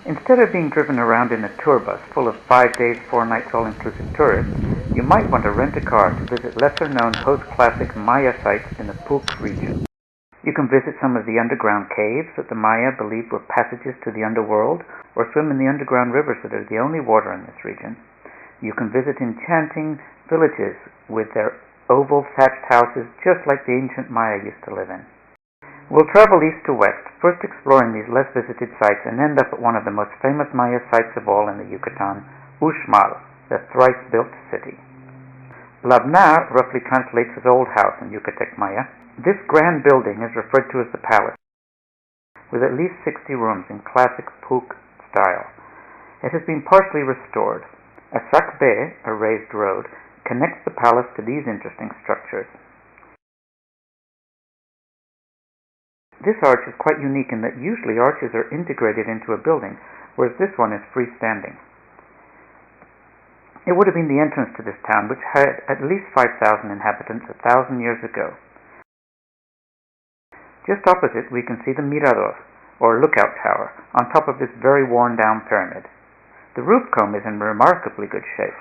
Instead of being driven around in a tour bus full of 5 days, 4 nights all-inclusive tourists, you might want to rent a car to visit lesser-known post-classic Maya sites in the Pu'uc region. You can visit some of the underground caves that the Maya believed were passages to the underworld, or swim in the underground rivers that are the only water in this region. You can visit enchanting villages with their oval thatched houses just like the ancient Maya used to live in. We'll travel east to west, first exploring these less visited sites and end up at one of the most famous Maya sites of all in the Yucatan, Uxmal, the thrice-built city. Labná roughly translates as old house in Yucatec Maya. This grand building is referred to as the palace, with at least 60 rooms in classic Pu'uc style. It has been partially restored. A sakbe, a raised road, connects the palace to these interesting structures. This arch is quite unique in that usually arches are integrated into a building, whereas this one is freestanding. It would have been the entrance to this town, which had at least 5,000 inhabitants 1,000 years ago. Just opposite we can see the mirador, or lookout tower, on top of this very worn-down pyramid. The roof comb is in remarkably good shape.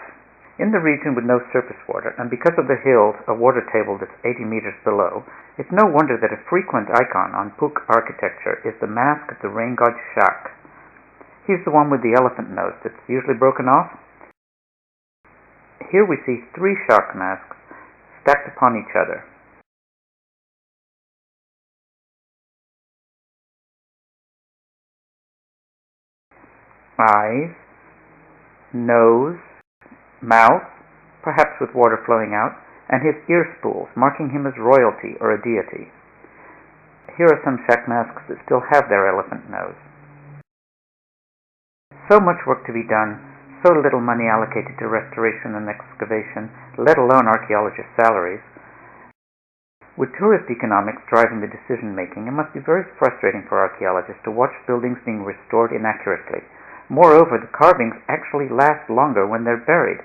In the region with no surface water, and because of the hills, a water table that's 80 meters below, it's no wonder that a frequent icon on Pu'uc architecture is the mask of the rain god Shak. He's the one with the elephant nose that's usually broken off. Here we see 3 Shak masks stacked upon each other. Eyes, nose, mouth, perhaps with water flowing out, and his ear spools, marking him as royalty or a deity. Here are some Shak masks that still have their elephant nose. So much work to be done, so little money allocated to restoration and excavation, let alone archaeologists' salaries. With tourist economics driving the decision-making, it must be very frustrating for archaeologists to watch buildings being restored inaccurately. Moreover, the carvings actually last longer when they're buried.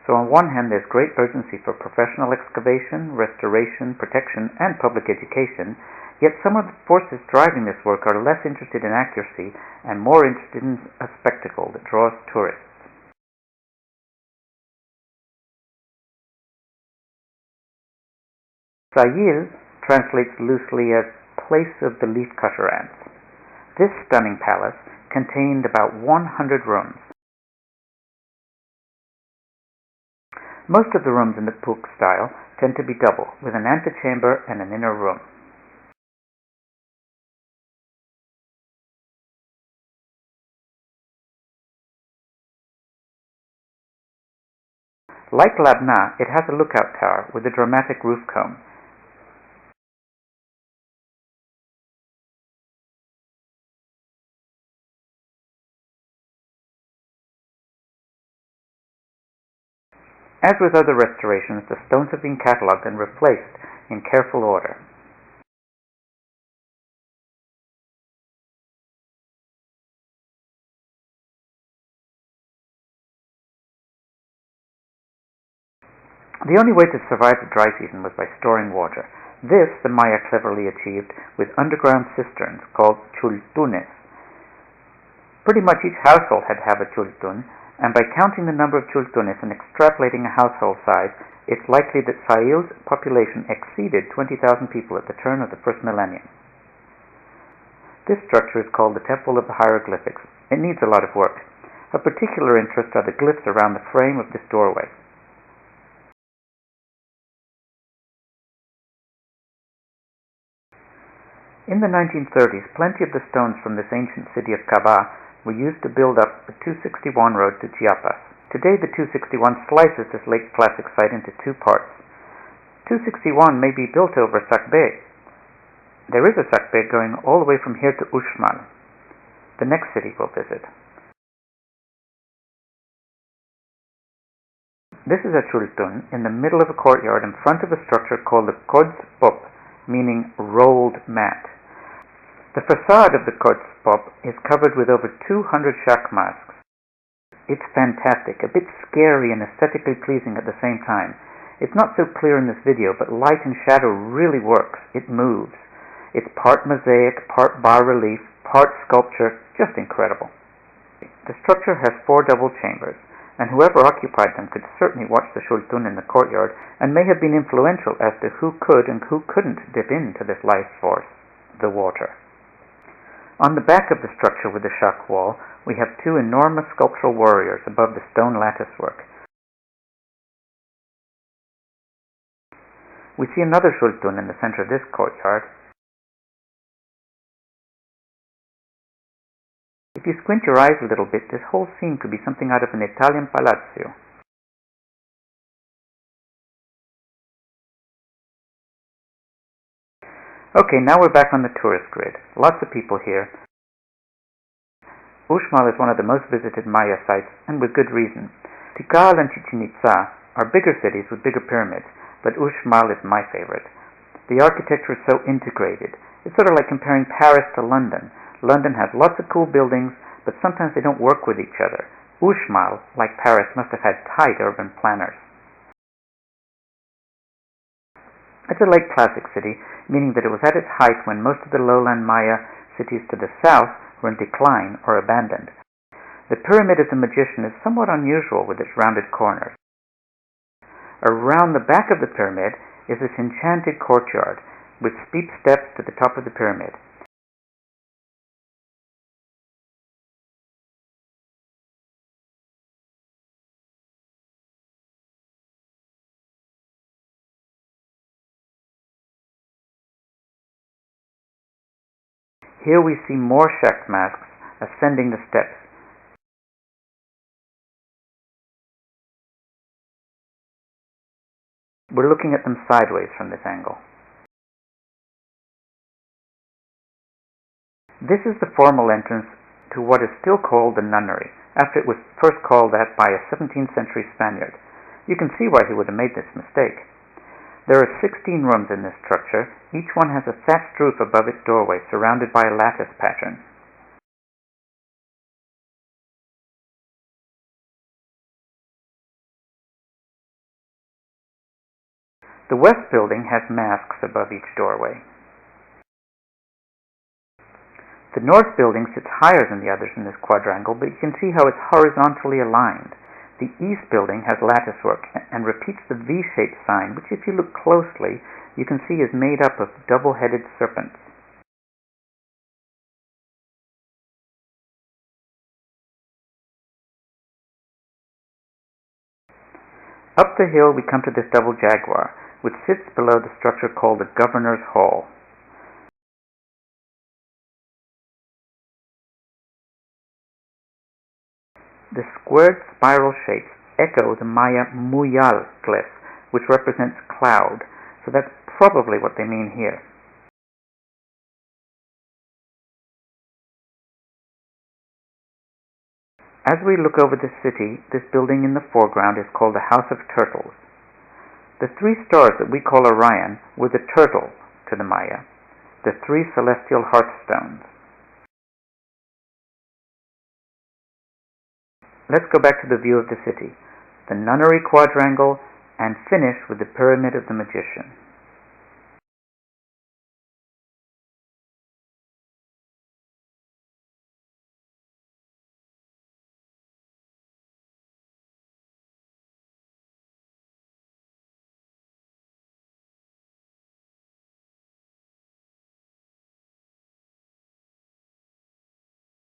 So on one hand, there's great urgency for professional excavation, restoration, protection, and public education, yet some of the forces driving this work are less interested in accuracy and more interested in a spectacle that draws tourists. Sayíl translates loosely as place of the leafcutter ants. This stunning palace contained about 100 rooms. Most of the rooms in the Pu'uc style tend to be double, with an antechamber and an inner room. Like Labná, it has a lookout tower with a dramatic roof comb. As with other restorations, the stones have been catalogued and replaced in careful order. The only way to survive the dry season was by storing water. This the Maya cleverly achieved with underground cisterns called chultunes. Pretty much each household had to have a chultun, and by counting the number of chultunes and extrapolating a household size, it's likely that Sayíl's population exceeded 20,000 people at the turn of the first millennium. This structure is called the Temple of the Hieroglyphics. It needs a lot of work. Of particular interest are the glyphs around the frame of this doorway. In the 1930s, plenty of the stones from this ancient city of Kabáh were used to build up the 261 road to Chiapas. Today the 261 slices this late classic site into 2 parts. 261 may be built over Sakbe. There is a Sakbe going all the way from here to Uxmal, the next city we'll visit. This is a chultun in the middle of a courtyard in front of a structure called the Xlapac, meaning rolled mat. The facade of the Xlapac is covered with over 200 Shak masks. It's fantastic, a bit scary and aesthetically pleasing at the same time. It's not so clear in this video, but light and shadow really works. It moves. It's part mosaic, part bas-relief, part sculpture, just incredible. The structure has 4 double chambers, and whoever occupied them could certainly watch the Xultun in the courtyard and may have been influential as to who could and who couldn't dip into this life force, the water. On the back of the structure with the shak wall, we have 2 enormous sculptural warriors above the stone latticework. We see another Xultun in the center of this courtyard. If you squint your eyes a little bit, this whole scene could be something out of an Italian palazzo. Okay, now we're back on the tourist grid. Lots of people here. Uxmal is one of the most visited Maya sites, and with good reason. Tikal and Chichen Itza are bigger cities with bigger pyramids, but Uxmal is my favorite. The architecture is so integrated. It's sort of like comparing Paris to London. London has lots of cool buildings, but sometimes they don't work with each other. Uxmal, like Paris, must have had tight urban planners. It's a late classic city, meaning that it was at its height when most of the lowland Maya cities to the south were in decline or abandoned. The Pyramid of the Magician is somewhat unusual with its rounded corners. Around the back of the pyramid is this enchanted courtyard with steep steps to the top of the pyramid. Here we see more shaft masks ascending the steps. We're looking at them sideways from this angle. This is the formal entrance to what is still called the nunnery, after it was first called that by a 17th century Spaniard. You can see why he would have made this mistake. There are 16 rooms in this structure. Each one has a thatched roof above its doorway, surrounded by a lattice pattern. The west building has masks above each doorway. The north building sits higher than the others in this quadrangle, but you can see how it's horizontally aligned. The east building has latticework and repeats the V-shaped sign, which if you look closely, you can see is made up of double-headed serpents. Up the hill we come to this double jaguar, which sits below the structure called the Governor's Hall. The squared spiral shapes echo the Maya Muyal glyph, which represents cloud, so that's probably what they mean here. As we look over the city, this building in the foreground is called the House of Turtles. The 3 stars that we call Orion were the turtle to the Maya, the 3 celestial hearthstones. Let's go back to the view of the city, the nunnery quadrangle, and finish with the Pyramid of the Magician.